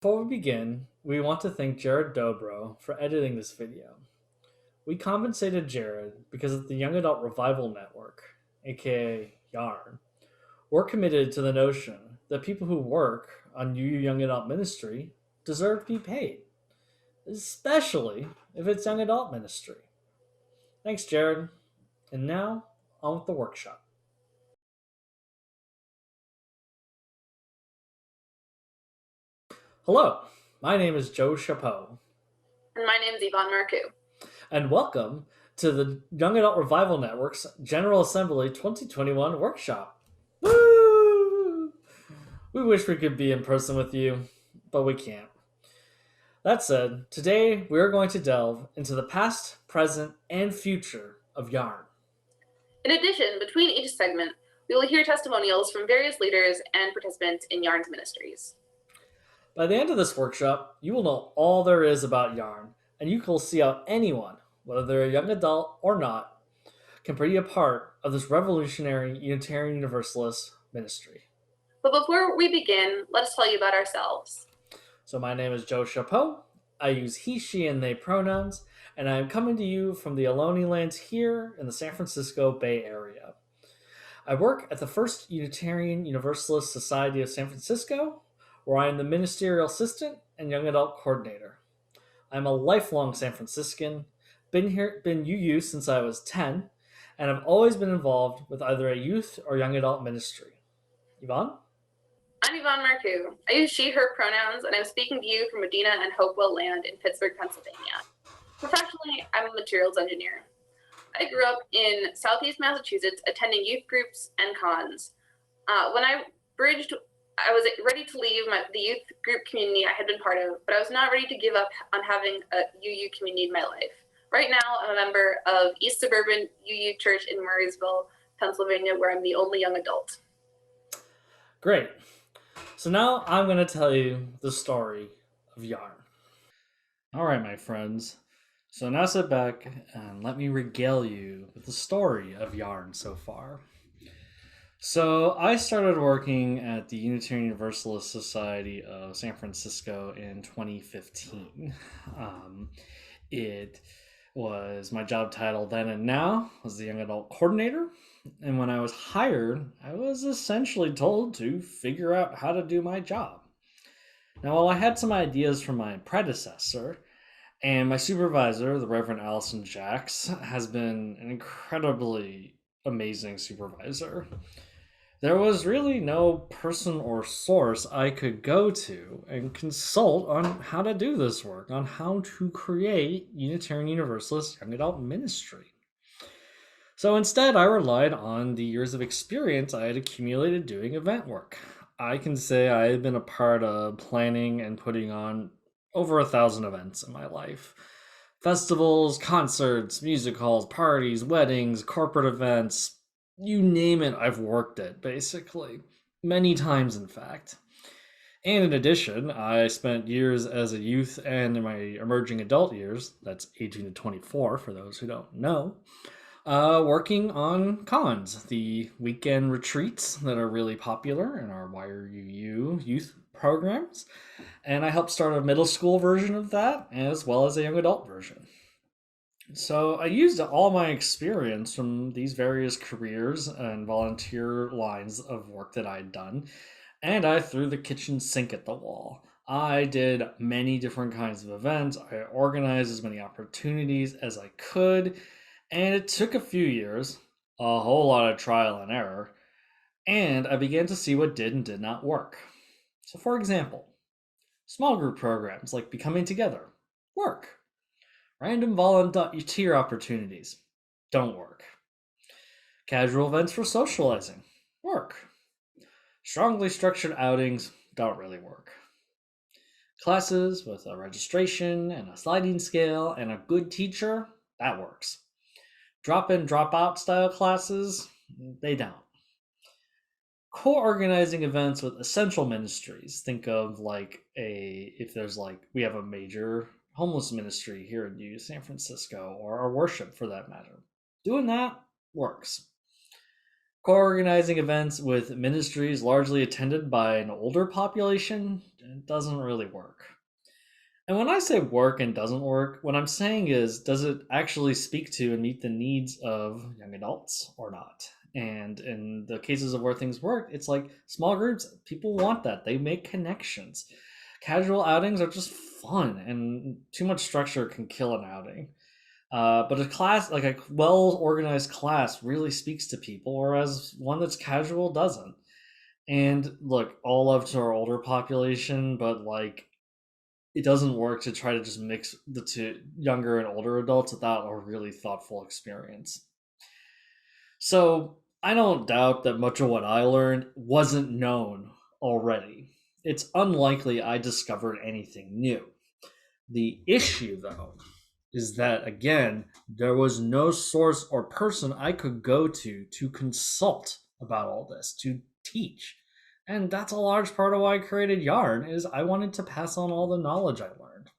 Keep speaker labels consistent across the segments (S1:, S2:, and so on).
S1: Before we begin, we want to thank Jared Dobro for editing this video. We compensated Jared because of the Young Adult Revival Network, aka YARN. We're committed to the notion that people who work on UU Young Adult Ministry deserve to be paid, especially if it's Young Adult Ministry. Thanks, Jared. And now, on with the workshop. Hello, my name is Joe Chapeau,
S2: And my name is Yvonne Marcoux.
S1: and welcome to the Young Adult Revival Network's General Assembly 2021 workshop. Woo! We wish we could be in person with you, but we can't. That said, today we are going to delve into the past, present, and future of yarn.
S2: In addition, between each segment, we will hear testimonials from various leaders and participants in Yarn's ministries.
S1: By the end of this workshop, you will know all there is about yarn, and you will see how anyone, whether they're a young adult or not, can be a part of this revolutionary Unitarian Universalist ministry.
S2: But before we begin, let us tell you about ourselves.
S1: So my name is Joe Chapeau. I use he, she, and they pronouns, and I am coming to you from the Ohlone lands here in the San Francisco Bay Area. I work at the First Unitarian Universalist Society of San Francisco, where I am the ministerial assistant and young adult coordinator. I'm a lifelong San Franciscan, been UU since I was 10, and I've always been involved with either a youth or young adult ministry. Yvonne?
S2: I'm Yvonne Marcoux. I use she, her pronouns, and I'm speaking to you from Medina and Hopewell land in Pittsburgh, Pennsylvania. Professionally, I'm a materials engineer. I grew up in Southeast Massachusetts, attending youth groups and cons. When I was ready to leave the youth group community I had been part of, but I was not ready to give up on having a UU community in my life. Right now, I'm a member of East Suburban UU Church in Murraysville, Pennsylvania, where I'm the only young adult.
S1: Great. So now I'm going to tell you the story of yarn. All right, my friends. So now sit back and let me regale you with the story of yarn so far. So I started working at the Unitarian Universalist Society of San Francisco in 2015. It was my job title then and now was the young adult coordinator. And when I was hired, I was essentially told to figure out how to do my job. Now, while I had some ideas from my predecessor, and my supervisor, the Reverend Allison Jacks, has been an incredibly amazing supervisor. There was really no person or source I could go to and consult on how to do this work, on how to create Unitarian Universalist Young Adult Ministry. So instead, I relied on the years of experience I had accumulated doing event work. I can say I had been a part of planning and putting on over 1,000 events in my life. Festivals, concerts, music halls, parties, weddings, corporate events, you name it, I've worked it, basically. Many times, in fact. And in addition, I spent years as a youth and in my emerging adult years, that's 18 to 24 for those who don't know, working on cons, the weekend retreats that are really popular in our YRUU youth programs. And I helped start a middle school version of that as well as a young adult version. So I used all my experience from these various careers and volunteer lines of work that I'd done, and I threw the kitchen sink at the wall. I did many different kinds of events. I organized as many opportunities as I could, and it took a few years, a whole lot of trial and error, and I began to see what did and did not work. So, for example, small group programs like Becoming Together work. Random volunteer opportunities don't work. Casual events for socializing work. Strongly structured outings don't really work. Classes with a registration and a sliding scale and a good teacher, that works. Drop in, drop out style classes, they don't. Co-organizing events with essential ministries. Think of if there's we have a major homeless ministry here in San Francisco, or our worship for that matter. Doing that works. Co-organizing events with ministries largely attended by an older population doesn't really work. And when I say work and doesn't work, what I'm saying is, does it actually speak to and meet the needs of young adults or not? And in the cases of where things work, it's like small groups, people want that. They make connections. Casual outings are just fun, and too much structure can kill an outing. But a class, like a well organized class, really speaks to people, whereas one that's casual doesn't. And look, all love to our older population, but like it doesn't work to try to just mix the two younger and older adults without a really thoughtful experience. So I don't doubt that much of what I learned wasn't known already. It's unlikely I discovered anything new. The issue, though, is that again, there was no source or person I could go to consult about all this, to teach. And that's a large part of why I created Yarn is I wanted to pass on all the knowledge I learned.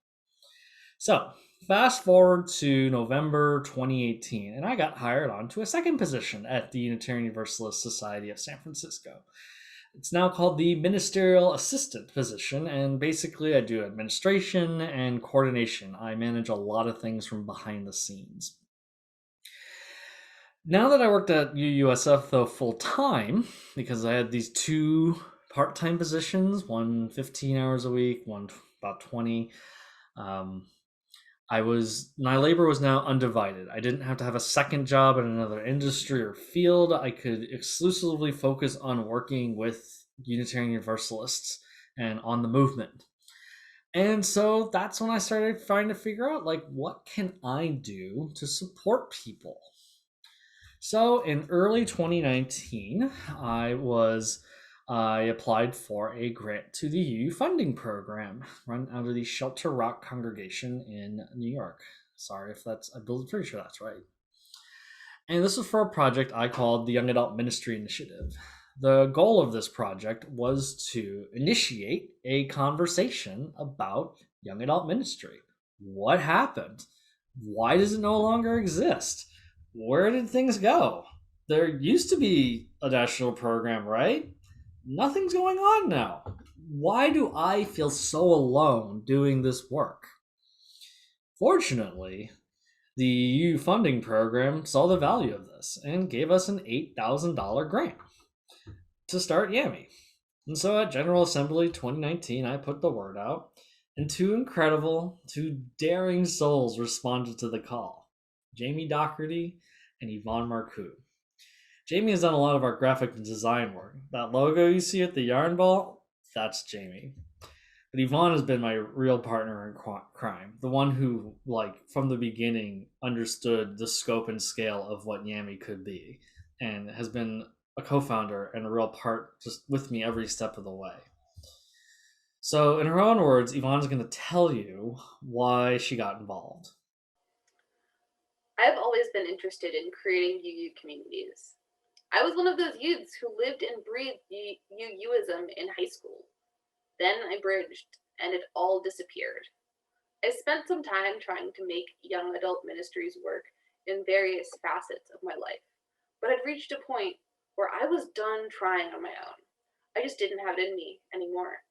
S1: So, fast forward to November 2018, and I got hired onto a second position at the Unitarian Universalist Society of San Francisco. It's now called the ministerial assistant position, and basically, I do administration and coordination. I manage a lot of things from behind the scenes. Now that I worked at UUSF though full time, because I had these two part time positions, one 15 hours a week, one about 20. Um, my labor was now undivided. I didn't have to have a second job in another industry or field. I could exclusively focus on working with Unitarian Universalists and on the movement. And so that's when I started trying to figure out like what can I do to support people. So in early 2019, I applied for a grant to the UU funding program run out of the Shelter Rock congregation in New York. Sorry if I'm pretty sure that's right. And this was for a project I called the Young Adult Ministry Initiative. The goal of this project was to initiate a conversation about young adult ministry. What happened? Why does it no longer exist? Where did things go? There used to be a national program, right? Nothing's going on now. Why do I feel so alone doing this work? Fortunately, the EU funding program saw the value of this and gave us an $8,000 grant to start Yami. And so at General Assembly 2019, I put the word out, and two daring souls responded to the call: Jamie Doherty and Yvonne Marcoux. Jamie has done a lot of our graphic design work. That logo you see at the Yarn Ball, that's Jamie. But Yvonne has been my real partner in crime, the one who, like, from the beginning understood the scope and scale of what Yami could be, and has been a co-founder and a real part just with me every step of the way. So, in her own words, Yvonne's going to tell you why she got involved.
S2: I've always been interested in creating UU communities. I was one of those youths who lived and breathed UUism in high school. Then I bridged, and it all disappeared. I spent some time trying to make young adult ministries work in various facets of my life, but had reached a point where I was done trying on my own. I just didn't have it in me anymore.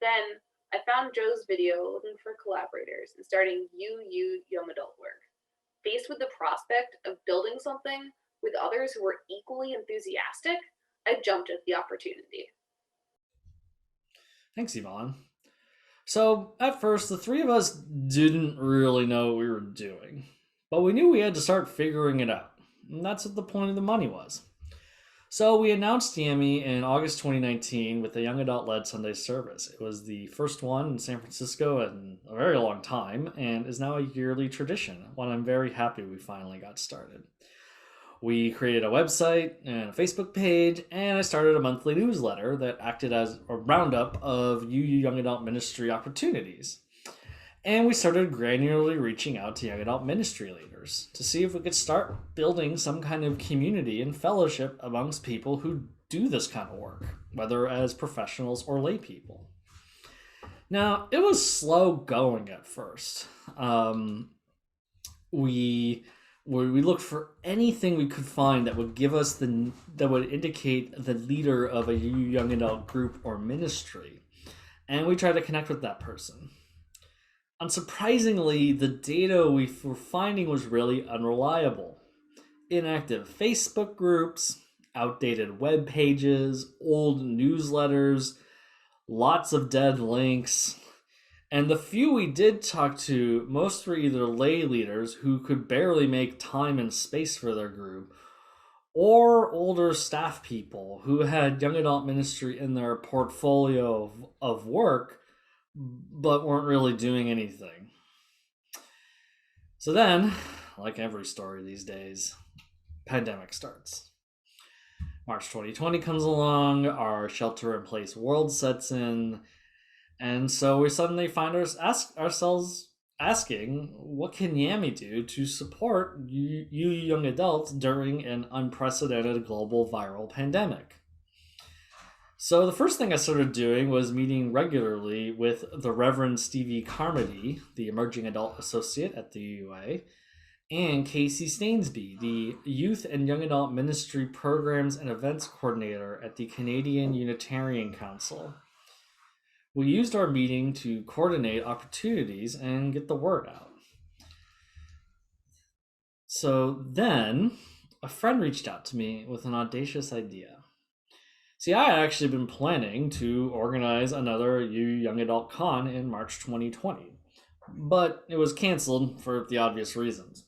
S2: Then I found Joe's video looking for collaborators and starting UU Young Adult Work. Faced with the prospect of building something with others who were equally enthusiastic, I jumped at the opportunity.
S1: Thanks, Yvonne. So, at first, the three of us didn't really know what we were doing, but we knew we had to start figuring it out. And that's what the point of the money was. So, we announced Yami in August 2019 with a young adult led Sunday service. It was the first one in San Francisco in a very long time and is now a yearly tradition, one I'm very happy we finally got started. We created a website and a Facebook page, and I started a monthly newsletter that acted as a roundup of UU Young Adult Ministry opportunities. And we started granularly reaching out to young adult ministry leaders to see if we could start building some kind of community and fellowship amongst people who do this kind of work, whether as professionals or lay people. Now, it was slow going at first. We where we looked for anything we could find that would give us that would indicate the leader of a young adult group or ministry, and we tried to connect with that person. Unsurprisingly, the data we were finding was really unreliable. Inactive Facebook groups, outdated web pages, old newsletters, lots of dead links. And the few we did talk to, most were either lay leaders who could barely make time and space for their group, or older staff people who had young adult ministry in their portfolio of work but weren't really doing anything. So then, like every story these days, pandemic starts. March 2020 comes along, our shelter in place world sets in, and so we suddenly find ourselves asking, what can Yami do to support you young adults during an unprecedented global viral pandemic? So the first thing I started doing was meeting regularly with the Reverend Stevie Carmody, the Emerging Adult Associate at the UA, and Casey Stainsby, the Youth and Young Adult Ministry Programs and Events Coordinator at the Canadian Unitarian Council. We used our meeting to coordinate opportunities and get the word out. So then, a friend reached out to me with an audacious idea. See, I had actually been planning to organize another Young Adult Con in March 2020, but it was canceled for the obvious reasons.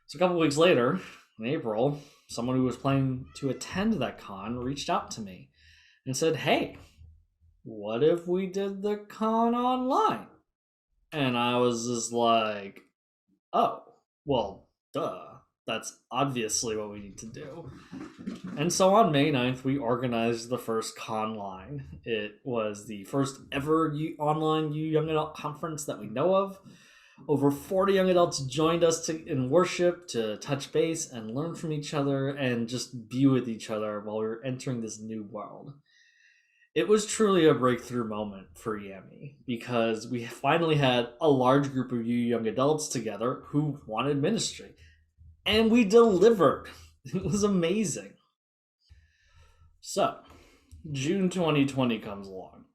S1: So a couple weeks later, in April, someone who was planning to attend that con reached out to me and said, hey, what if we did the con online? And I was just like, oh, well, duh. That's obviously what we need to do. And so on May 9th, we organized the first Conline. It was the first ever online Young Adult conference that we know of. Over 40 young adults joined us in worship to touch base and learn from each other and just be with each other while we were entering this new world. It was truly a breakthrough moment for Yami because we finally had a large group of young adults together who wanted ministry. And we delivered. It was amazing. So, June 2020 comes along.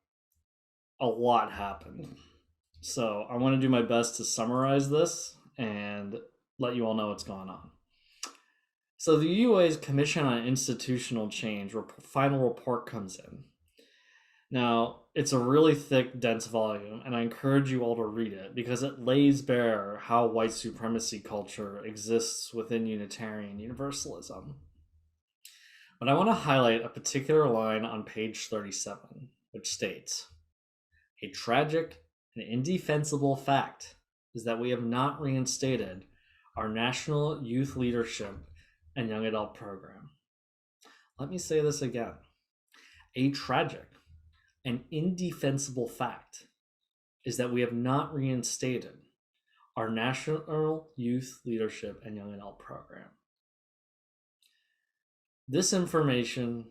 S1: A lot happened. So, I want to do my best to summarize this and let you all know what's going on. So, the UA's Commission on Institutional Change final report comes in. Now, it's a really thick, dense volume, and I encourage you all to read it because it lays bare how white supremacy culture exists within Unitarian Universalism. But I want to highlight a particular line on page 37, which states, a tragic and indefensible fact is that we have not reinstated our national youth leadership and young adult program. Let me say this again. A tragic and indefensible fact is that we have not reinstated our national youth leadership and young adult program. This information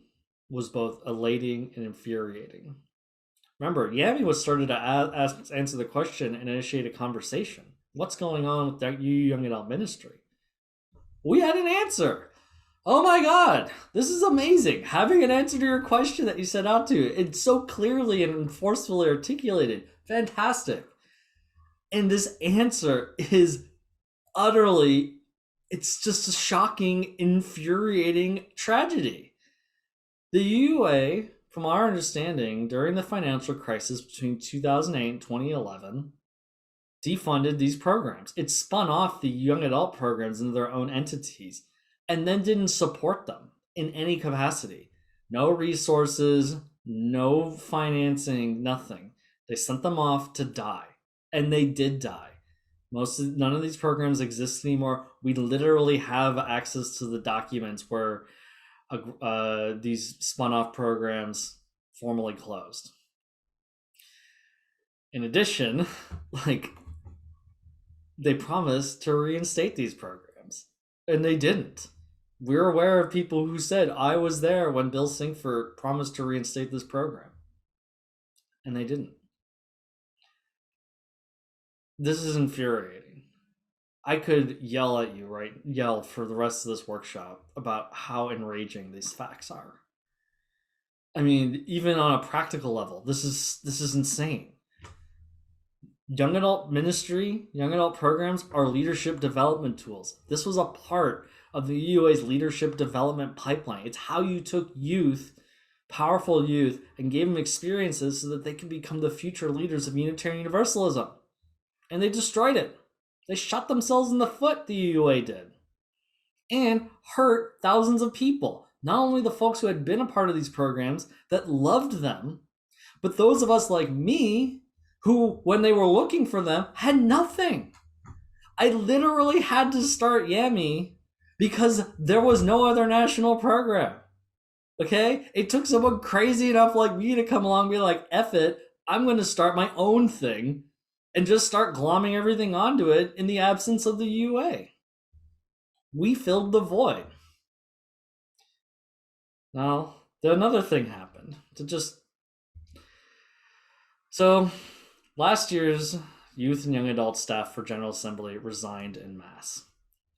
S1: was both elating and infuriating. Remember, Yami was started to answer the question and initiate a conversation. What's going on with that young adult ministry? We had an answer. Oh my God, this is amazing. Having an answer to your question that you set out to. It's so clearly and forcefully articulated. Fantastic. And this answer is utterly, it's just a shocking, infuriating tragedy. The UA, from our understanding, during the financial crisis between 2008 and 2011, defunded these programs. It spun off the young adult programs into their own entities and then didn't support them in any capacity. No resources, no financing, nothing. They sent them off to die, and they did die. None of these programs exist anymore. We literally have access to the documents where these spun-off programs formally closed. In addition, they promised to reinstate these programs, and they didn't. We're aware of people who said, I was there when Bill Sinkford promised to reinstate this program. And they didn't. This is infuriating. I could yell at you, right? Yell for the rest of this workshop about how enraging these facts are. I mean, even on a practical level, this is insane. Young adult ministry, young adult programs are leadership development tools. This was a part of the UUA's leadership development pipeline. It's how you took youth, powerful youth, and gave them experiences so that they could become the future leaders of Unitarian Universalism. And they destroyed it. They shot themselves in the foot, the UUA did, and hurt thousands of people. Not only the folks who had been a part of these programs that loved them, but those of us like me who, when they were looking for them, had nothing. I literally had to start Yami because there was no other national program. Okay? It took someone crazy enough like me to come along and be like, F it, I'm going to start my own thing and just start glomming everything onto it in the absence of the UA. We filled the void. Now, another thing happened. So, last year's youth and young adult staff for General Assembly resigned en masse.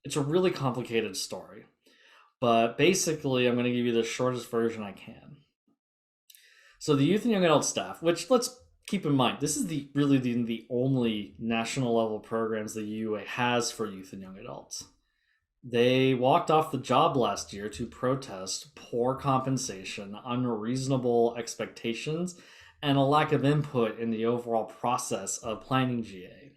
S1: It's a really complicated story, but basically, I'm going to give you the shortest version I can. So, the youth and young adult staff, which let's keep in mind, this is really the only national level programs the UUA has for youth and young adults. They walked off the job last year to protest poor compensation, unreasonable expectations, and a lack of input in the overall process of planning GA.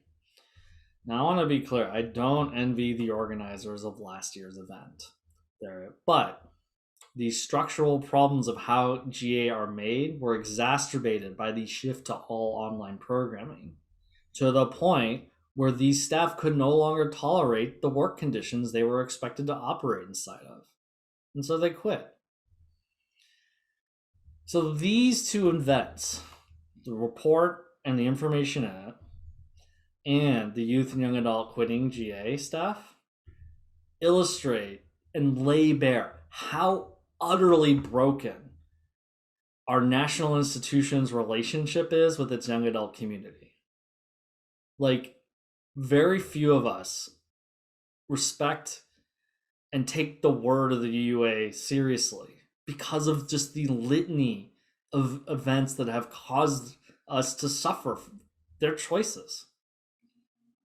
S1: Now, I want to be clear, I don't envy the organizers of last year's event. But the structural problems of how GA are made were exacerbated by the shift to all online programming, to the point where these staff could no longer tolerate the work conditions they were expected to operate inside of. And so they quit. So these two events, the report and the information in it, and the youth and young adult quitting GA staff, illustrate and lay bare how utterly broken our national institution's relationship is with its young adult community. Like, very few of us respect and take the word of the UUA seriously because of just the litany of events that have caused us to suffer their choices.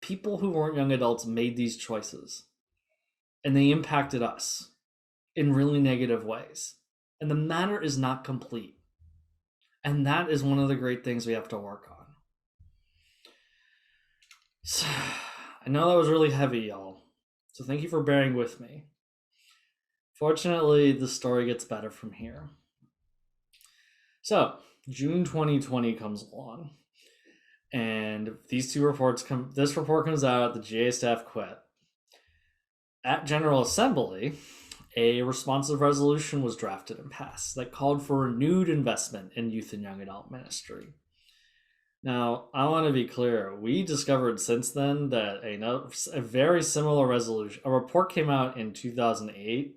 S1: People who weren't young adults made these choices, and they impacted us in really negative ways. And the matter is not complete. And that is one of the great things we have to work on. So, I know that was really heavy, y'all. So thank you for bearing with me. Fortunately, the story gets better from here. So, June 2020 comes along, and this report comes out, the GA staff quit. At General Assembly, a responsive resolution was drafted and passed that called for renewed investment in youth and young adult ministry. Now, I want to be clear. We discovered since then that a very similar resolution, a report came out in 2008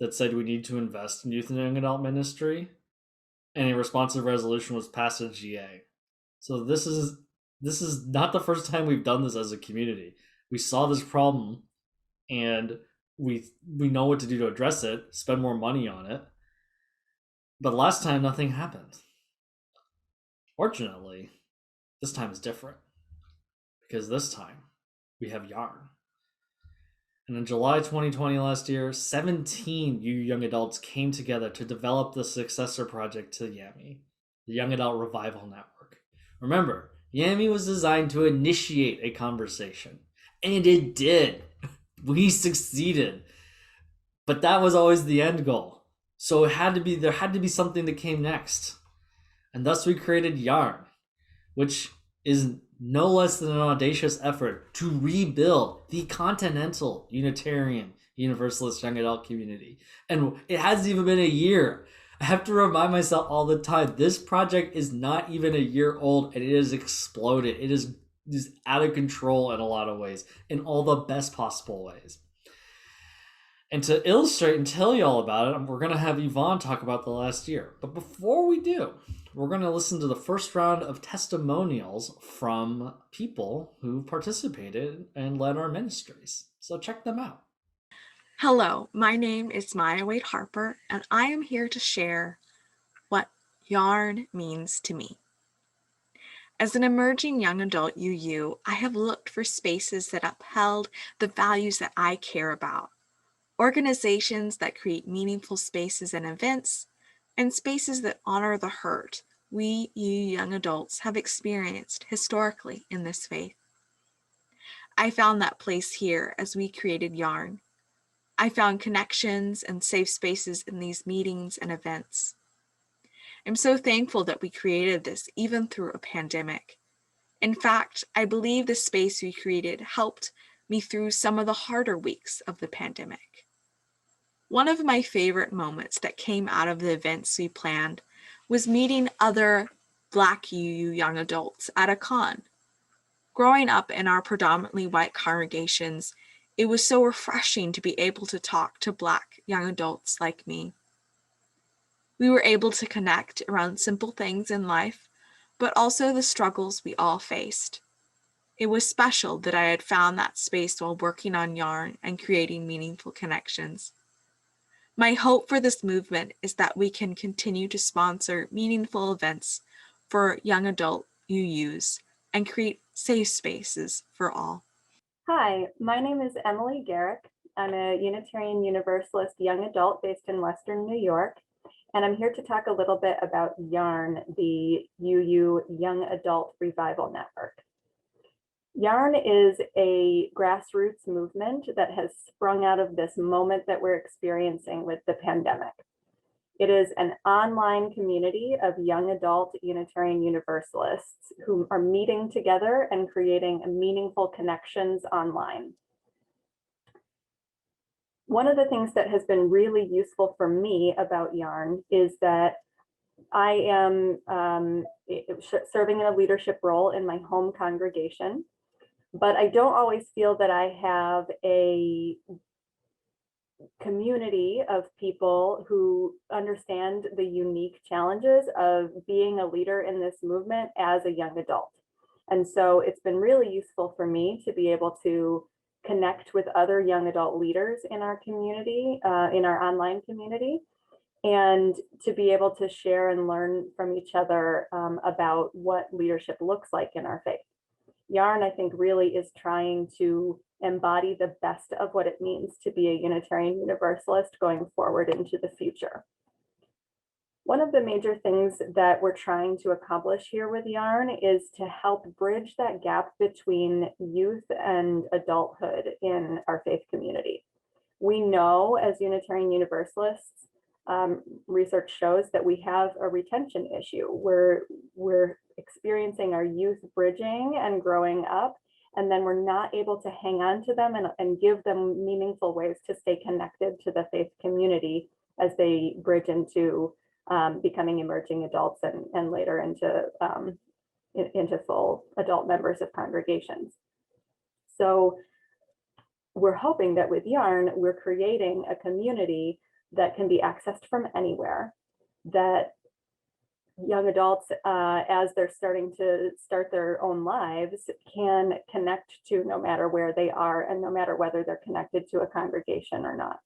S1: that said we need to invest in youth and young adult ministry, and a responsive resolution was passed at GA. So this is not the first time we've done this as a community. We saw this problem, and we know what to do to address it, spend more money on it. But last time, nothing happened. Fortunately, this time is different, because this time we have yarn. And in July 2020 last year, 17 young adults came together to develop the successor project to YAMI, the Young Adult Revival Network. Remember, YAMI was designed to initiate a conversation, and it did. We succeeded. But that was always the end goal. So there had to be something that came next. And thus we created YARN, which is no less than an audacious effort to rebuild the continental Unitarian Universalist Young Adult community. And it hasn't even been a year. I have to remind myself all the time, this project is not even a year old, and it has exploded. It is just out of control in a lot of ways, in all the best possible ways. And to illustrate and tell you all about it, we're going to have Yvonne talk about the last year. But before we do, we're going to listen to the first round of testimonials from people who participated and led our ministries. So check them out.
S3: Hello, my name is Maya Wade Harper, and I am here to share what yarn means to me. As an emerging young adult UU, I have looked for spaces that upheld the values that I care about, organizations that create meaningful spaces and events, and spaces that honor the hurt we UU young adults have experienced historically in this faith. I found that place here as we created Yarn. I found connections and safe spaces in these meetings and events. I'm so thankful that we created this even through a pandemic. In fact, I believe the space we created helped me through some of the harder weeks of the pandemic. One of my favorite moments that came out of the events we planned was meeting other Black UU young adults at a con. Growing up in our predominantly white congregations, it was so refreshing to be able to talk to Black young adults like me. We were able to connect around simple things in life, but also the struggles we all faced. It was special that I had found that space while working on Yarn and creating meaningful connections. My hope for this movement is that we can continue to sponsor meaningful events for young adult UUs and create safe spaces for all.
S4: Hi, my name is Emily Garrick. I'm a Unitarian Universalist young adult based in Western New York, and I'm here to talk a little bit about YARN, the UU Young Adult Revival Network. YARN is a grassroots movement that has sprung out of this moment that we're experiencing with the pandemic. It is an online community of young adult Unitarian Universalists who are meeting together and creating meaningful connections online. One of the things that has been really useful for me about YARN is that I am serving in a leadership role in my home congregation, but I don't always feel that I have a community of people who understand the unique challenges of being a leader in this movement as a young adult. And so it's been really useful for me to be able to connect with other young adult leaders in our community, in our online community, and to be able to share and learn from each other about what leadership looks like in our faith. YARN, I think, really is trying to embody the best of what it means to be a Unitarian Universalist going forward into the future. One of the major things that we're trying to accomplish here with YARN is to help bridge that gap between youth and adulthood in our faith community. We know as Unitarian Universalists, research shows that we have a retention issue. We're experiencing our youth bridging and growing up, and then we're not able to hang on to them and give them meaningful ways to stay connected to the faith community as they bridge into becoming emerging adults and later into full adult members of congregations. So we're hoping that with YARN, we're creating a community that can be accessed from anywhere, that young adults, as they're starting to start their own lives, can connect to no matter where they are and no matter whether they're connected to a congregation or not.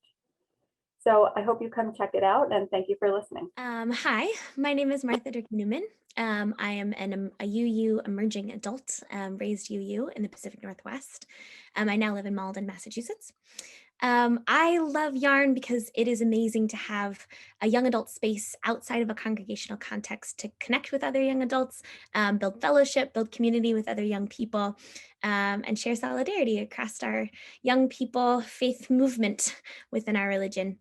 S4: So I hope you come check it out, and thank you for listening.
S5: Hi, my name is Martha Dirk Newman. I am a UU emerging adult, raised UU in the Pacific Northwest. I now live in Malden, Massachusetts. I love Yarn because it is amazing to have a young adult space outside of a congregational context to connect with other young adults, build fellowship, build community with other young people, and share solidarity across our young people faith movement within our religion.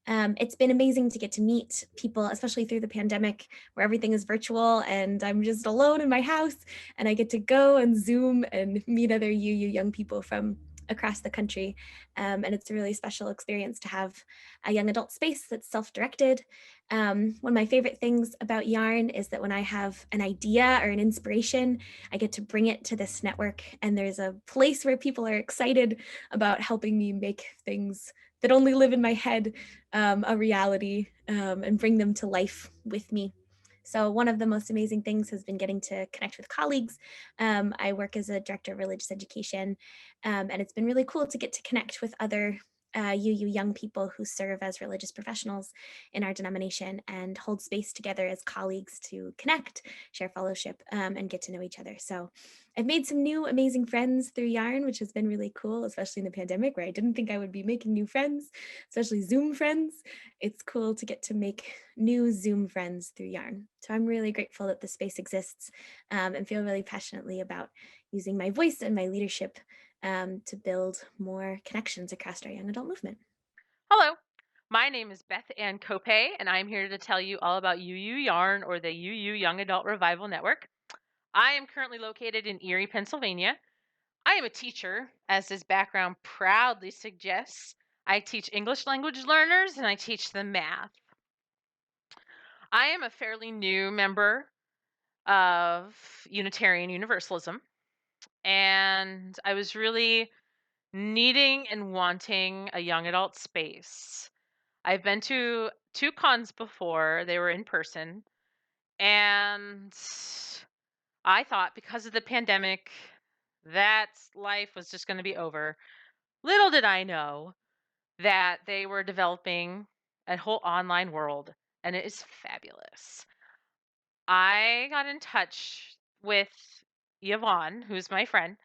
S5: It's been amazing to get to meet people, especially through the pandemic where everything is virtual and I'm just alone in my house and I get to go and Zoom and meet other UU young people from across the country. And it's a really special experience to have a young adult space that's self-directed. One of my favorite things about Yarn is that when I have an idea or an inspiration, I get to bring it to this network and there's a place where people are excited about helping me make things that only live in my head a reality and bring them to life with me. So one of the most amazing things has been getting to connect with colleagues. I work as a director of religious education, and it's been really cool to get to connect with other UU young people who serve as religious professionals in our denomination and hold space together as colleagues to connect, share fellowship, and get to know each other. So I've made some new amazing friends through Yarn, which has been really cool, especially in the pandemic where I didn't think I would be making new friends, especially Zoom friends. It's cool to get to make new Zoom friends through Yarn. So I'm really grateful that the space exists, and feel really passionately about using my voice and my leadership to build more connections across our young adult movement.
S6: Hello, my name is Beth Ann Cope, and I'm here to tell you all about UU Yarn, or the UU Young Adult Revival Network. I am currently located in Erie, Pennsylvania. I am a teacher, as this background proudly suggests. I teach English language learners and I teach them math. I am a fairly new member of Unitarian Universalism, and I was really needing and wanting a young adult space. I've been to 2 cons before, they were in person, and I thought because of the pandemic that life was just gonna be over. Little did I know that they were developing a whole online world, and it is fabulous. I got in touch with Yvonne, who's my friend,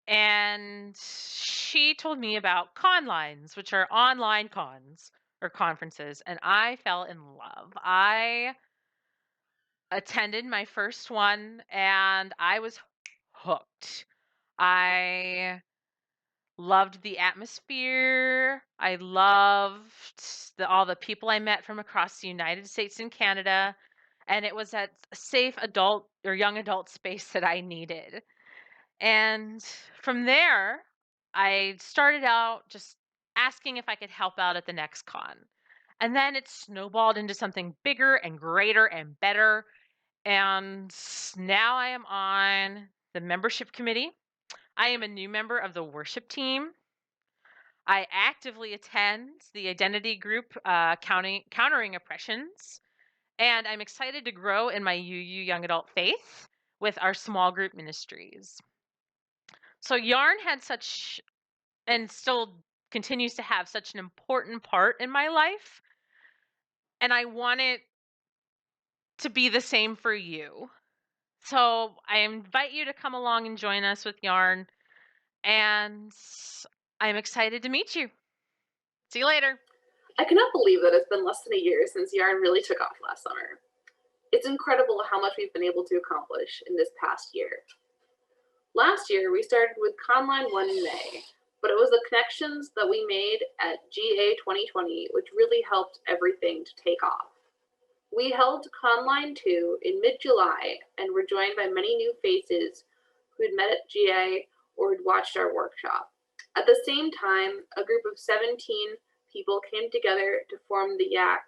S6: and she told me about conlines, which are online cons or conferences, and I fell in love. I attended my first one and I was hooked. I loved the atmosphere. I loved all the people I met from across the United States and Canada, and it was that safe adult or young adult space that I needed. And from there, I started out just asking if I could help out at the next con. And then it snowballed into something bigger and greater and better. And now I am on the membership committee. I am a new member of the worship team. I actively attend the identity group, Countering Oppressions. And I'm excited to grow in my UU young adult faith with our small group ministries. So Yarn had such, and still continues to have, such an important part in my life. And I want it to be the same for you. So I invite you to come along and join us with Yarn. And I'm excited to meet you. See you later.
S2: I cannot believe that it's been less than a year since Yarn really took off last summer. It's incredible how much we've been able to accomplish in this past year. Last year, we started with Conline 1 in May, but it was the connections that we made at GA 2020 which really helped everything to take off. We held Conline 2 in mid-July and were joined by many new faces who had met at GA or had watched our workshop. At the same time, a group of 17 people came together to form the YAC,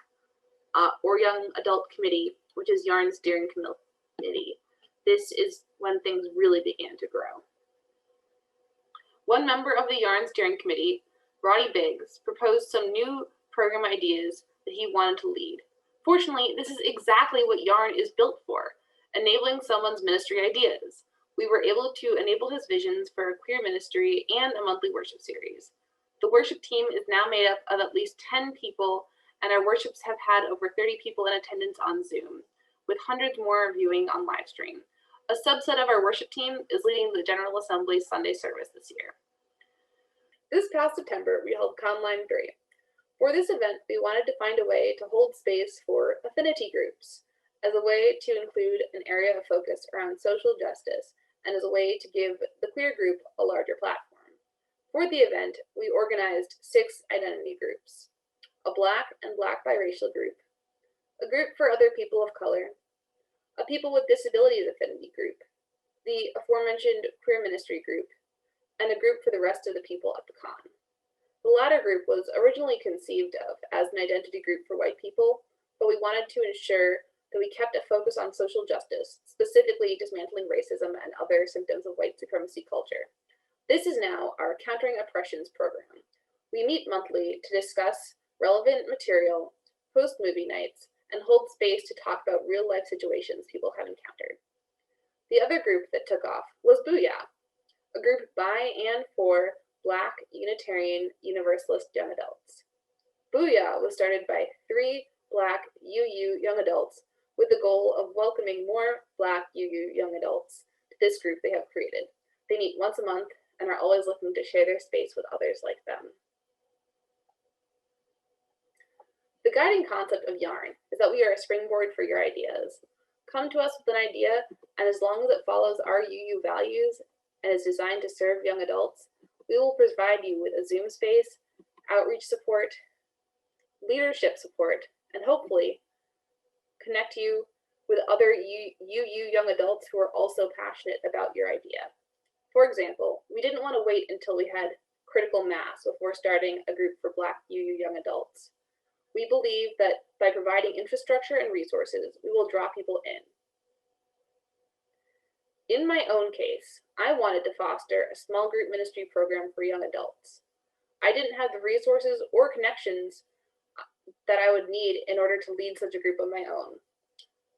S2: or Young Adult Committee, which is Yarn's steering committee. This is when things really began to grow. One member of the Yarn steering committee, Roddy Biggs, proposed some new program ideas that he wanted to lead. Fortunately, this is exactly what Yarn is built for, enabling someone's ministry ideas. We were able to enable his visions for a queer ministry and a monthly worship series. The worship team is now made up of at least 10 people, and our worships have had over 30 people in attendance on Zoom, with hundreds more viewing on live stream. A subset of our worship team is leading the General Assembly Sunday service this year. This past September, we held Conline 3. For this event, we wanted to find a way to hold space for affinity groups, as a way to include an area of focus around social justice, and as a way to give the queer group a larger platform. For the event, we organized 6 identity groups: a Black and Black biracial group, a group for other people of color, a people with disabilities affinity group, the aforementioned queer ministry group, and a group for the rest of the people at the con. The latter group was originally conceived of as an identity group for white people, but we wanted to ensure that we kept a focus on social justice, specifically dismantling racism and other symptoms of white supremacy culture. This is now our Countering Oppressions program. We meet monthly to discuss relevant material, host movie nights, and hold space to talk about real-life situations people have encountered. The other group that took off was Booyah, a group by and for Black Unitarian Universalist young adults. Booyah was started by 3 Black UU young adults with the goal of welcoming more Black UU young adults to this group they have created. They meet once a month and are always looking to share their space with others like them. The guiding concept of Yarn is that we are a springboard for your ideas. Come to us with an idea, and as long as it follows our UU values and is designed to serve young adults, we will provide you with a Zoom space, outreach support, leadership support, and hopefully connect you with other UU young adults who are also passionate about your idea. For example, we didn't want to wait until we had critical mass before starting a group for Black UU young adults. We believe that by providing infrastructure and resources, we will draw people in. In my own case, I wanted to foster a small group ministry program for young adults. I didn't have the resources or connections that I would need in order to lead such a group of my own.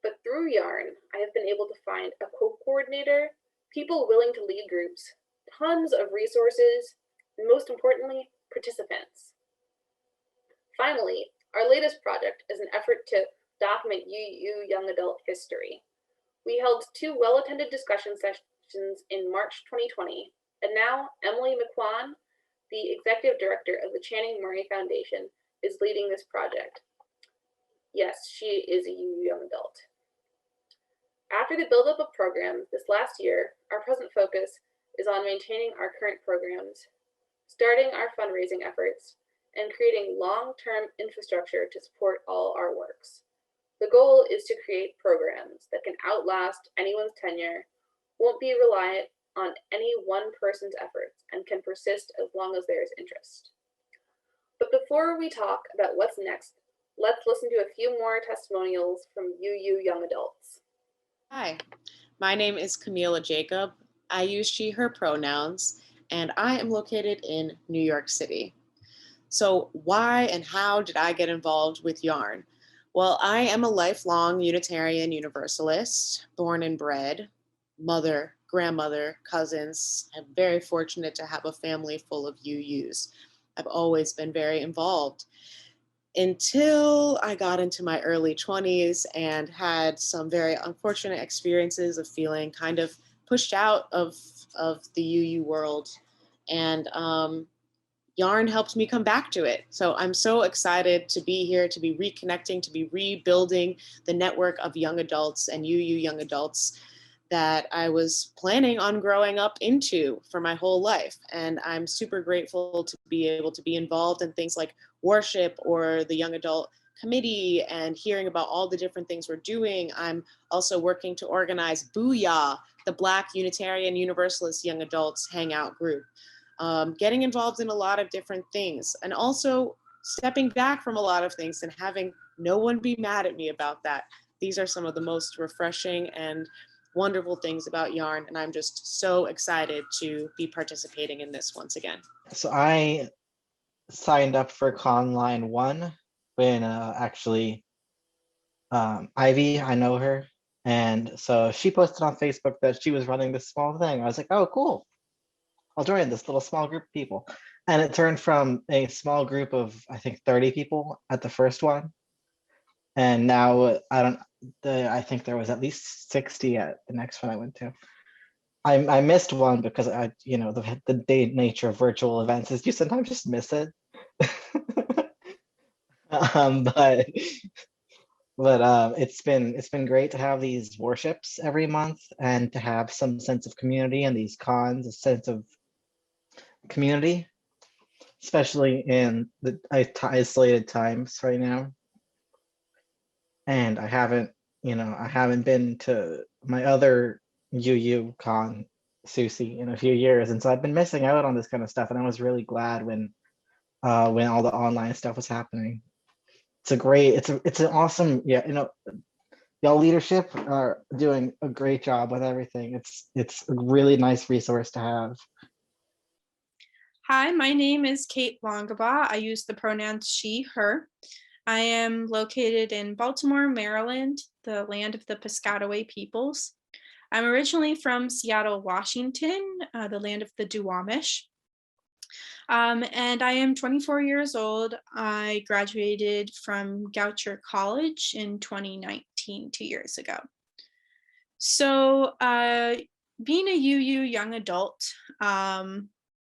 S2: But through Yarn, I have been able to find a co-coordinator, people willing to lead groups, tons of resources, and most importantly, participants. Finally, our latest project is an effort to document UU young adult history. We held 2 well-attended discussion sessions in March 2020, and now Emily McQuan, the executive director of the Channing Murray Foundation, is leading this project. Yes, she is a UU young adult. After the buildup of programs this last year, our present focus is on maintaining our current programs, starting our fundraising efforts, and creating long-term infrastructure to support all our works. The goal is to create programs that can outlast anyone's tenure, won't be reliant on any one person's efforts, and can persist as long as there is interest. But before we talk about what's next, let's listen to a few more testimonials from UU young adults.
S7: Hi, my name is Camila Jacob. I use she, her pronouns, and I am located in New York City. So why and how did I get involved with Yarn? Well, I am a lifelong Unitarian Universalist, born and bred, mother, grandmother, cousins. I'm very fortunate to have a family full of UUs. I've always been very involved until I got into my early 20s and had some very unfortunate experiences of feeling kind of pushed out of the UU world. And Yarn helped me come back to it. So I'm so excited to be here, to be reconnecting, to be rebuilding the network of young adults and UU young adults that I was planning on growing up into for my whole life. And I'm super grateful to be able to be involved in things like worship or the young adult committee and hearing about all the different things we're doing. I'm also working to organize Booyah, the Black Unitarian Universalist Young Adults Hangout group. Getting involved in a lot of different things and also stepping back from a lot of things and having no one be mad at me about that. These are some of the most refreshing and wonderful things about Yarn, and I'm just so excited to be participating in this once again.
S8: So I signed up for Conline 1 when Ivy, I know her, and so she posted on Facebook that she was running this small thing. I was like, oh, cool. I'll join this little small group of people. And it turned from a small group of, I think, 30 people at the first one. And now I think there was at least 60 at the next one I went to. I missed one because the day nature of virtual events is you sometimes just miss it. But it's been great to have these worships every month and to have some sense of community and these cons, a sense of community, especially in the isolated times right now. And I haven't been to my other UU con, Susie, in a few years, and so I've been missing out on this kind of stuff. And I was really glad when all the online stuff was happening. It's an awesome, y'all leadership are doing a great job with everything. It's a really nice resource to have.
S9: Hi, my name is Kate Longabaugh. I use the pronouns she, her. I am located in Baltimore, Maryland, the land of the Piscataway peoples. I'm originally from Seattle, Washington, the land of the Duwamish. And I am 24 years old. I graduated from Goucher College in 2019, 2 years ago. So being a UU young adult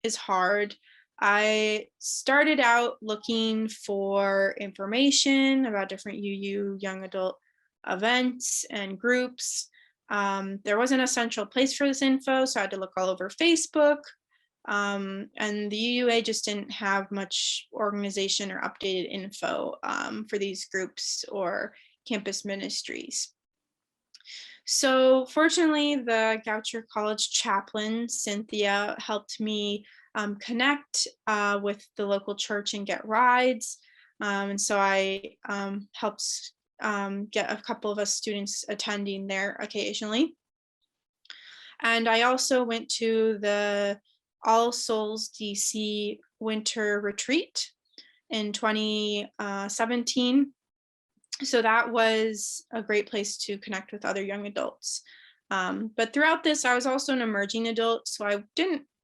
S9: is hard. I started out looking for information about different UU young adult events and groups. There wasn't a central place for this info, so I had to look all over Facebook. And the UUA just didn't have much organization or updated info for these groups or campus ministries. So fortunately, the Goucher College chaplain, Cynthia, helped me connect with the local church and get rides. And so I helped get a couple of us students attending there occasionally. And I also went to the All Souls DC winter retreat in 2017. So that was a great place to connect with other young adults. But throughout this, I was also an emerging adult. So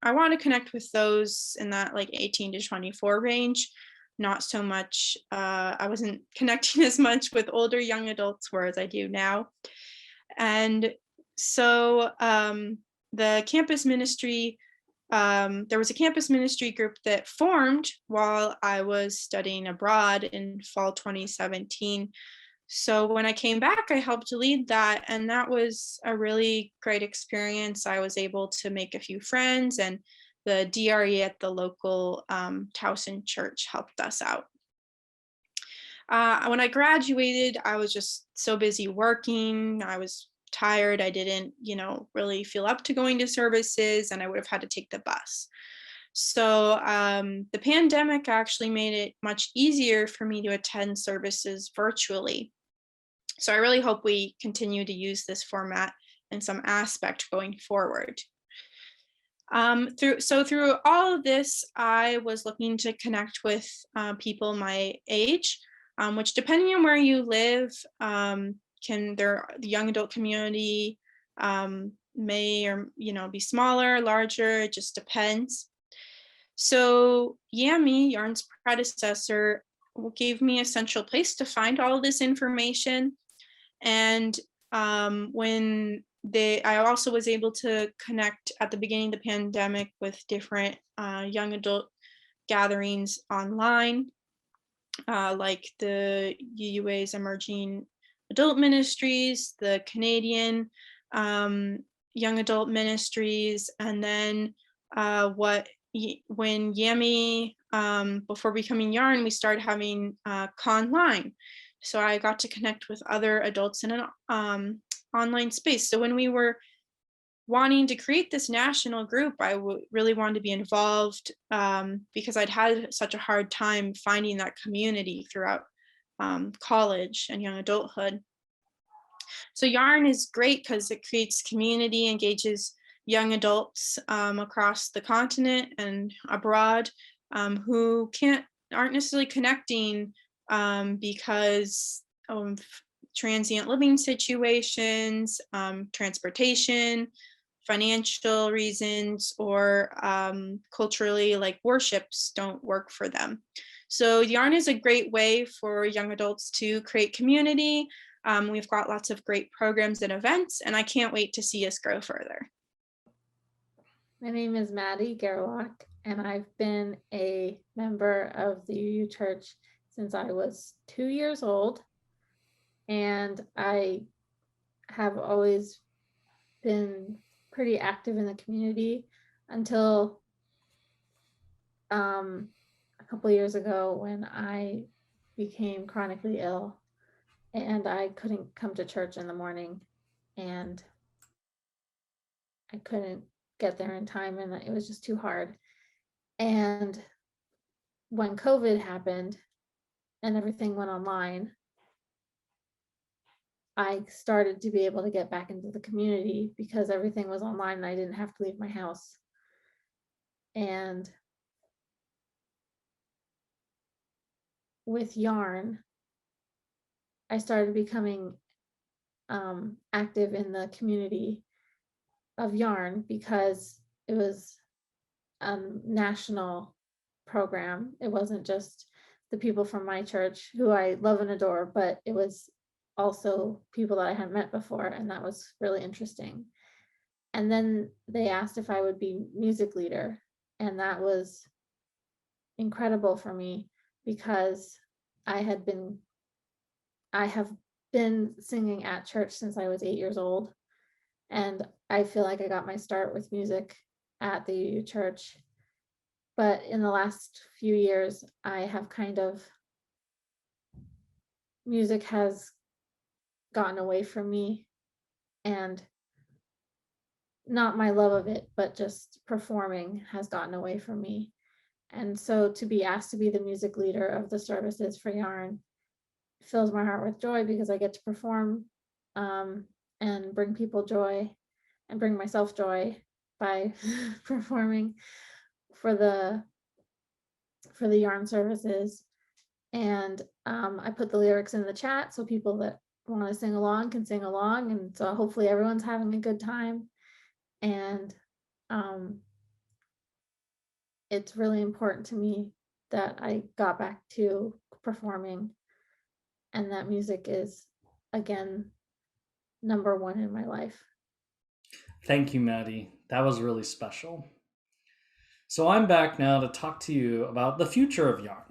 S9: I want to connect with those in that like 18 to 24 range. Not so much, I wasn't connecting as much with older young adults, whereas I do now. And so the campus ministry, there was a campus ministry group that formed while I was studying abroad in fall 2017. So when I came back, I helped lead that, and that was a really great experience. I was able to make a few friends, and the DRE at the local Towson church helped us out. When I graduated, I was just so busy working. I was tired. I didn't, really feel up to going to services, and I would have had to take the bus. So the pandemic actually made it much easier for me to attend services virtually. So I really hope we continue to use this format in some aspect going forward. Through all of this, I was looking to connect with people my age, which depending on where you live, the young adult community may or be smaller, larger, it just depends. So Yami, Yarn's predecessor, gave me a central place to find all of this information. And I also was able to connect at the beginning of the pandemic with different young adult gatherings online, like the UUA's Emerging Adult Ministries, the Canadian Young Adult Ministries, and then when Yami, before becoming Yarn, we started having Conline. So I got to connect with other adults in an online space. So when we were wanting to create this national group, I really wanted to be involved because I'd had such a hard time finding that community throughout college and young adulthood. So Yarn is great because it creates community, engages young adults across the continent and abroad who aren't necessarily connecting because of transient living situations, transportation, financial reasons, or culturally, like worships don't work for them. So Yarn is a great way for young adults to create community. We've got lots of great programs and events, and I can't wait to see us grow further.
S10: My name is Maddie Gerlach, and I've been a member of the UU Church since I was 2 years old, and I have always been pretty active in the community until a couple of years ago when I became chronically ill and I couldn't come to church in the morning, and I couldn't get there in time, and it was just too hard. And when COVID happened and everything went online, I started to be able to get back into the community because everything was online and I didn't have to leave my house. And with Yarn, I started becoming active in the community of yarn because it was a national program. It wasn't just the people from my church who I love and adore, but it was also people that I hadn't met before, and that was really interesting. And then they asked if I would be music leader, and that was incredible for me because I have been singing at church since I was 8 years old, and I feel like I got my start with music at the UU church. But in the last few years, I have music has gotten away from me, and not my love of it, but just performing has gotten away from me. And so to be asked to be the music leader of the services for Yarn fills my heart with joy because I get to perform and bring people joy and bring myself joy by performing for the Yarn services. And I put the lyrics in the chat so people that want to sing along can sing along, and so hopefully everyone's having a good time. And it's really important to me that I got back to performing, and that music is again number one in my life.
S1: Thank you, Maddie. That was really special. So I'm back now to talk to you about the future of yarn.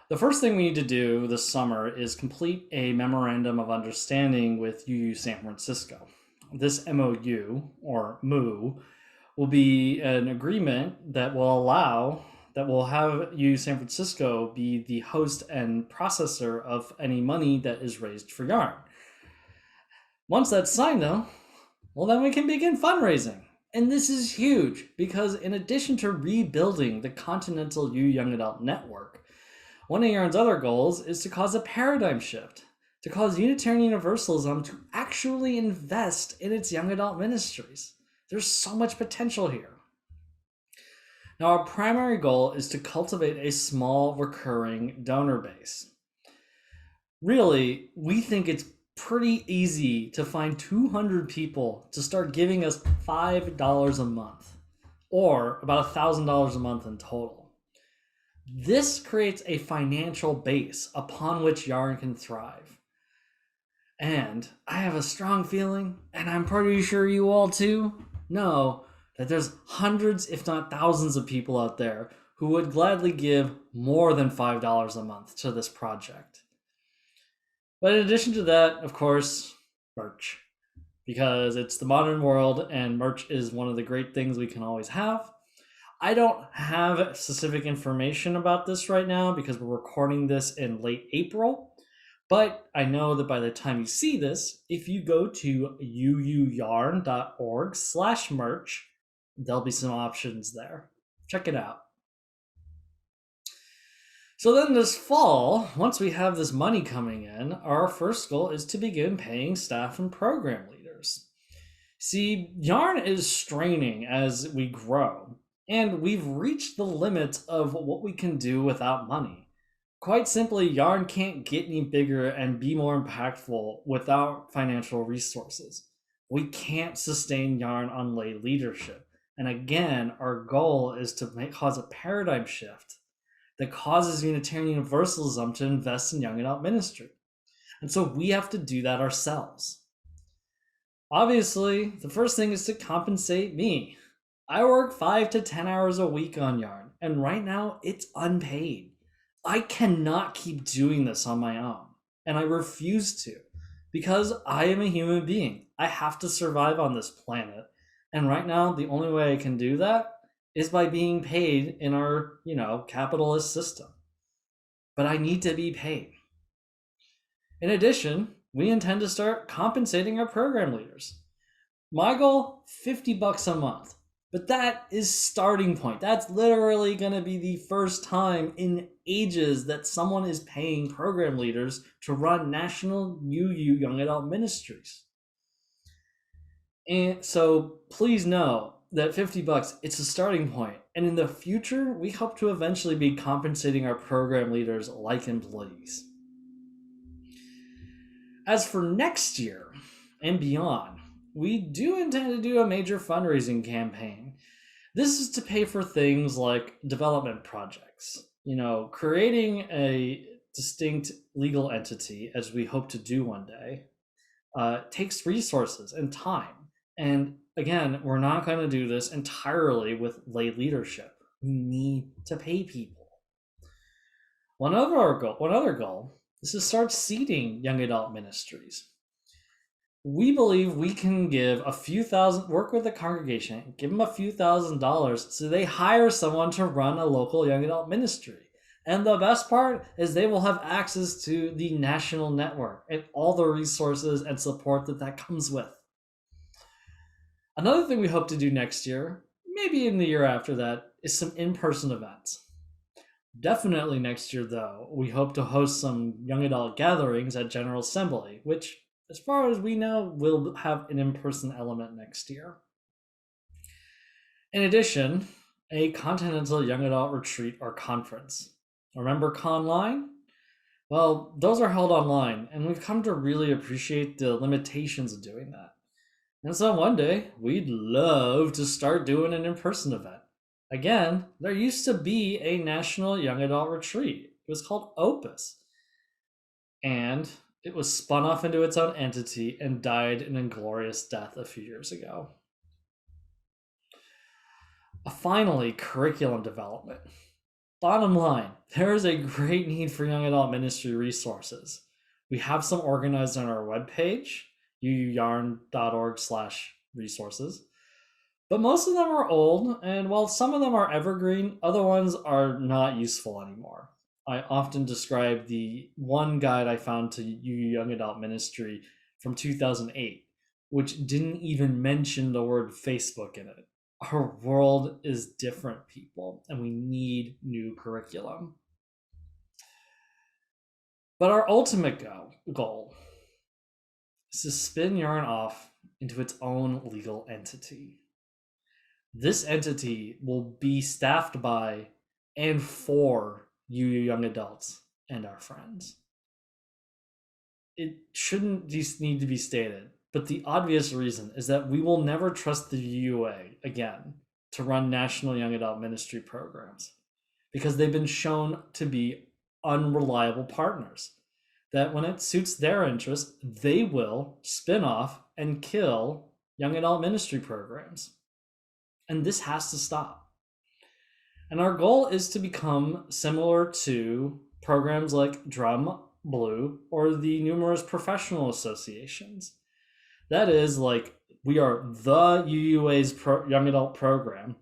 S1: The first thing we need to do this summer is complete a memorandum of understanding with UU San Francisco. This MOU, or MOU, will be an agreement that will have UU San Francisco be the host and processor of any money that is raised for yarn. Once that's signed, though, well, then we can begin fundraising. And this is huge because in addition to rebuilding the continental UU Young Adult Network, one of Yarn's other goals is to cause a paradigm shift, to cause Unitarian Universalism to actually invest in its young adult ministries. There's so much potential here. Now, our primary goal is to cultivate a small recurring donor base. Really, we think it's pretty easy to find 200 people to start giving us $5 a month, or about $1,000 a month in total. This creates a financial base upon which yarn can thrive. And I have a strong feeling, and I'm pretty sure you all too know, that there's hundreds, if not thousands, of people out there who would gladly give more than $5 a month to this project. But in addition to that, of course, merch. Because it's the modern world, and merch is one of the great things we can always have. I don't have specific information about this right now because we're recording this in late April, but I know that by the time you see this, if you go to uuyarn.org/merch, there'll be some options there. Check it out. So then this fall, once we have this money coming in, our first goal is to begin paying staff and program leaders. See, Yarn is straining as we grow, and we've reached the limits of what we can do without money. Quite simply, Yarn can't get any bigger and be more impactful without financial resources. We can't sustain Yarn on lay leadership. And again, our goal is to cause a paradigm shift that causes Unitarian Universalism to invest in young adult ministry. And so we have to do that ourselves. Obviously, the first thing is to compensate me. I work 5 to 10 hours a week on Yarn, and right now it's unpaid. I cannot keep doing this on my own, and I refuse to, because I am a human being. I have to survive on this planet, and right now the only way I can do that is by being paid in our, capitalist system. But I need to be paid. In addition, we intend to start compensating our program leaders. My goal, $50 a month. But that is starting point. That's literally going to be the first time in ages that someone is paying program leaders to run national UU young adult ministries. And so please know that $50, it's a starting point. And in the future, we hope to eventually be compensating our program leaders like employees. As for next year and beyond, we do intend to do a major fundraising campaign. This is to pay for things like development projects, creating a distinct legal entity, as we hope to do one day, takes resources and time. And again, we're not going to do this entirely with lay leadership. We need to pay people. One other goal is to start seeding young adult ministries. We believe we can give work with the congregation, give them a few $1,000s so they hire someone to run a local young adult ministry. And the best part is they will have access to the national network and all the resources and support that comes with. Another thing we hope to do next year, maybe in the year after that, is some in-person events. Definitely next year, though, we hope to host some young adult gatherings at General Assembly, which, as far as we know, will have an in-person element next year. In addition, a continental young adult retreat or conference. Remember Conline? Well, those are held online, and we've come to really appreciate the limitations of doing that. And so one day, we'd love to start doing an in-person event. Again, there used to be a national young adult retreat. It was called Opus. And it was spun off into its own entity and died an inglorious death a few years ago. Finally, curriculum development. Bottom line, there is a great need for young adult ministry resources. We have some organized on our webpage, uuyarn.org/resources. But most of them are old, and while some of them are evergreen, other ones are not useful anymore. I often describe the one guide I found to UU Young Adult Ministry from 2008, which didn't even mention the word Facebook in it. Our world is different, people, and we need new curriculum. But our ultimate goal is to spin Yarn off into its own legal entity. This entity will be staffed by and for you young adults and our friends. It shouldn't just need to be stated, but the obvious reason is that we will never trust the UUA again to run national young adult ministry programs because they've been shown to be unreliable partners. That when it suits their interests, they will spin off and kill young adult ministry programs. And this has to stop. And our goal is to become similar to programs like Drum, Blue, or the numerous professional associations. That is, like, we are the UUA's young adult program,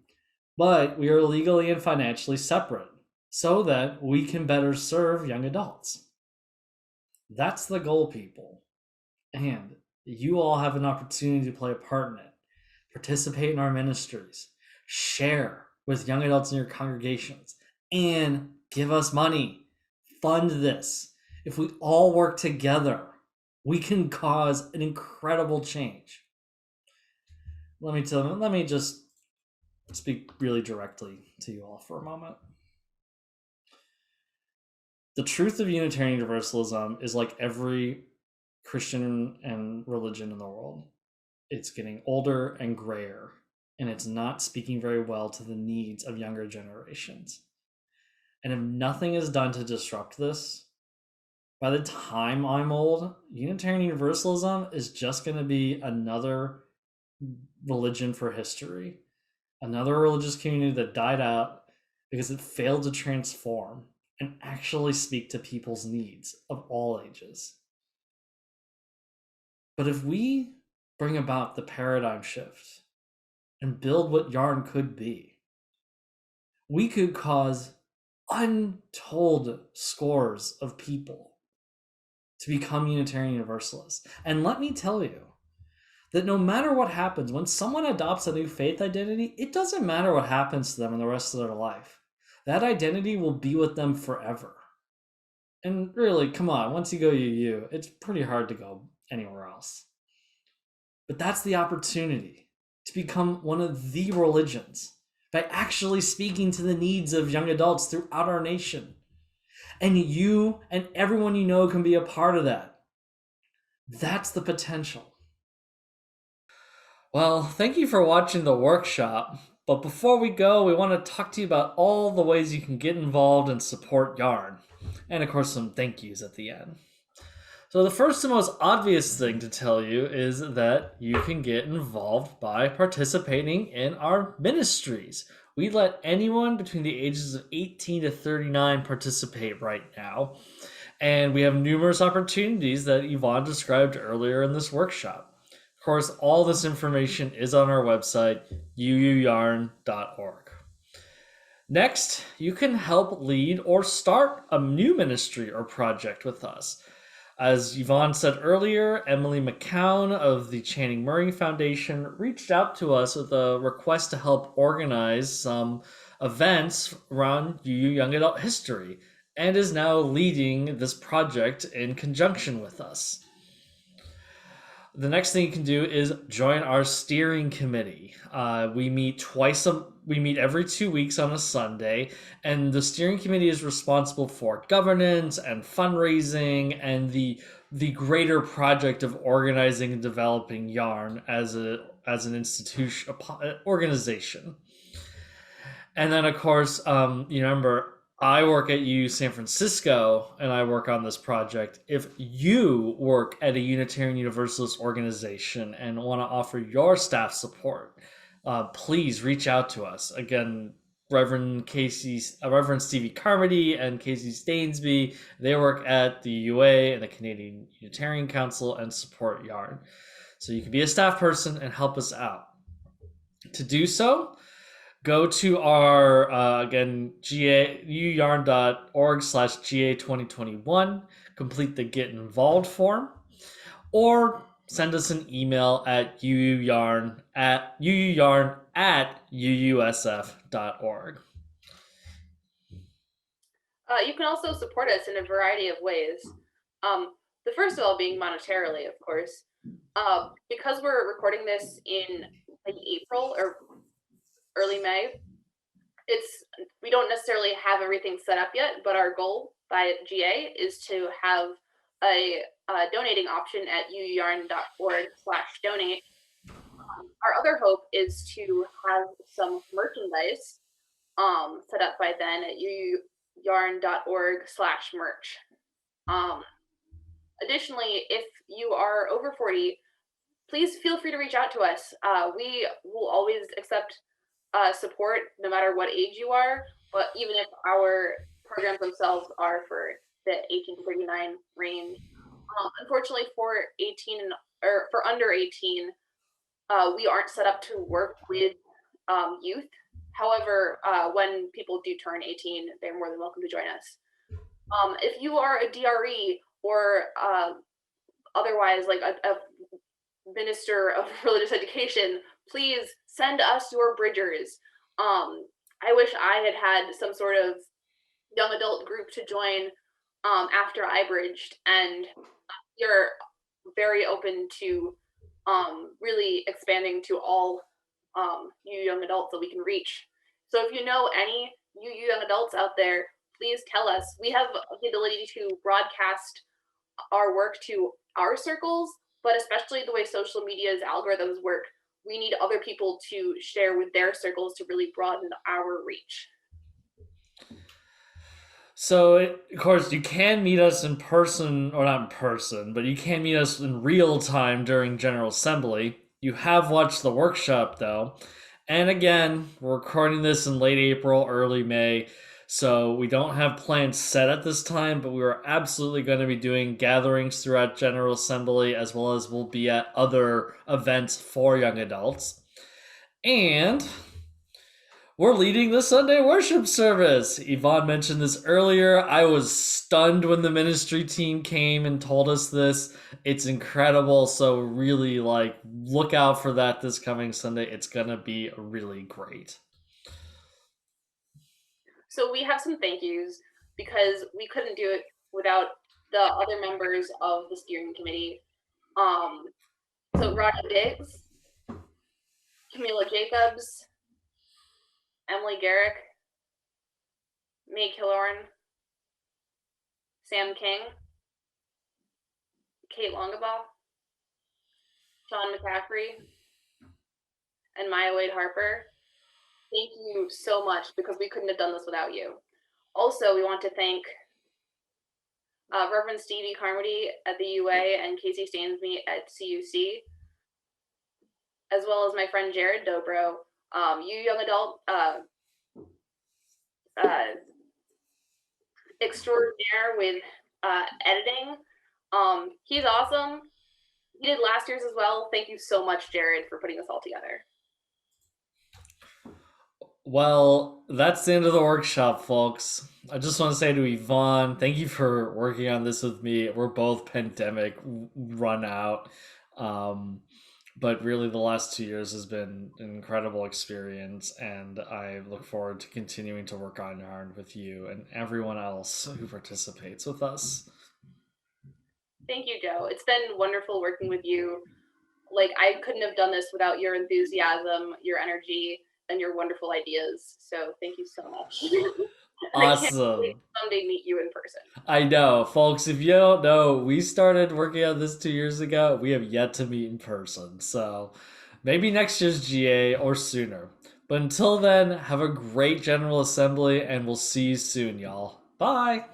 S1: but we are legally and financially separate so that we can better serve young adults. That's the goal, people. And you all have an opportunity to play a part in it. Participate in our ministries, share with young adults in your congregations, and give us money. Fund this. If we all work together, we can cause an incredible change. Let me just speak really directly to you all for a moment. The truth of Unitarian Universalism is like every Christian and religion in the world. It's getting older and grayer, and it's not speaking very well to the needs of younger generations. And if nothing is done to disrupt this, by the time I'm old, Unitarian Universalism is just going to be another religion for history, another religious community that died out because it failed to transform and actually speak to people's needs of all ages. But if we bring about the paradigm shift and build what Yarn could be, we could cause untold scores of people to become Unitarian Universalists. And let me tell you that no matter what happens, when someone adopts a new faith identity, it doesn't matter what happens to them in the rest of their life. That identity will be with them forever. And really, come on, once you go UU, it's pretty hard to go anywhere else. But that's the opportunity to become one of the religions by actually speaking to the needs of young adults throughout our nation. And you and everyone you know can be a part of that. That's the potential. Well, thank you for watching the workshop. But before we go, we want to talk to you about all the ways you can get involved and support Yarn. And of course, some thank yous at the end. So, the first and most obvious thing to tell you is that you can get involved by participating in our ministries. We let anyone between the ages of 18 to 39 participate right now. And we have numerous opportunities that Yvonne described earlier in this workshop. Of course, all this information is on our website, uuyarn.org. Next, you can help lead or start a new ministry or project with us. As Yvonne said earlier, Emily McCown of the Channing Murray Foundation reached out to us with a request to help organize some events around UU Young Adult History and is now leading this project in conjunction with us. The next thing you can do is join our steering committee. We meet every 2 weeks on a Sunday, and the steering committee is responsible for governance and fundraising and the greater project of organizing and developing Yarn as an institution, organization. And then, of course, you remember I work at UU San Francisco and I work on this project. If you work at a Unitarian Universalist organization and want to offer your staff support, please reach out to us. Again, Reverend Stevie Carmody and Casey Stainsby, they work at the UA and the Canadian Unitarian Council and support Yarn. So you can be a staff person and help us out. To do so, go to our, again, uyarn.org/GA2021, complete the Get Involved form, or send us an email at uuyarn@uusf.org.
S2: You can also support us in a variety of ways. The first of all being monetarily, of course. Because we're recording this in late April or early May, we don't necessarily have everything set up yet, but our goal by GA is to have a donating option at uuyarn.org/donate. Our other hope is to have some merchandise set up by then at uuyarn.org/merch. Additionally, if you are over 40, please feel free to reach out to us. We will always accept support no matter what age you are, but even if our programs themselves are for the 18 to 39 range. Unfortunately, for 18 or for under 18, we aren't set up to work with youth. However, when people do turn 18, they're more than welcome to join us. If you are a DRE or otherwise like a minister of religious education, please send us your bridgers. I wish I had had some sort of young adult group to join after I bridged, and you're very open to really expanding to all you young adults that we can reach. So if you know any you young adults out there, please tell us. We have the ability to broadcast our work to our circles, but especially the way social media's algorithms work, we need other people to share with their circles to really broaden our reach.
S1: So, of course, you can meet us in person, or not in person, but you can meet us in real time during General Assembly. You have watched the workshop, though. And again, we're recording this in late April, early May, so we don't have plans set at this time, but we are absolutely going to be doing gatherings throughout General Assembly, as well as we'll be at other events for young adults. And we're leading the Sunday worship service. Yvonne mentioned this earlier. I was stunned when the ministry team came and told us this. It's incredible. So really, look out for that this coming Sunday. It's going to be really great.
S2: So we have some thank yous because we couldn't do it without the other members of the steering committee. So Rodney Diggs, Camila Jacobs, Emily Garrick, May Killorn, Sam King, Kate Longabaugh, Sean McCaffrey, and Maya Wade Harper. Thank you so much, because we couldn't have done this without you. Also, we want to thank Reverend Stevie Carmody at the UA and Casey Stansby at CUC, as well as my friend Jared Dobro, you young adult extraordinaire with editing. He's awesome. He did last year's as well. Thank you so much, Jared, for putting this all together.
S1: Well, that's the end of the workshop, folks. I just want to say to Yvonne, thank you for working on this with me. We're both pandemic run out. But really, the last 2 years has been an incredible experience, and I look forward to continuing to work on Yarn with you and everyone else who participates with us.
S2: Thank you, Joe. It's been wonderful working with you. Like, I couldn't have done this without your enthusiasm, your energy, and your wonderful ideas. So thank you so much. I can't wait
S1: Awesome.
S2: to someday meet you in person.
S1: I know, folks, if you don't know, we started working on this 2 years ago. We have yet to meet in person. So maybe next year's GA or sooner. But until then, have a great General Assembly, and we'll see you soon, y'all. Bye.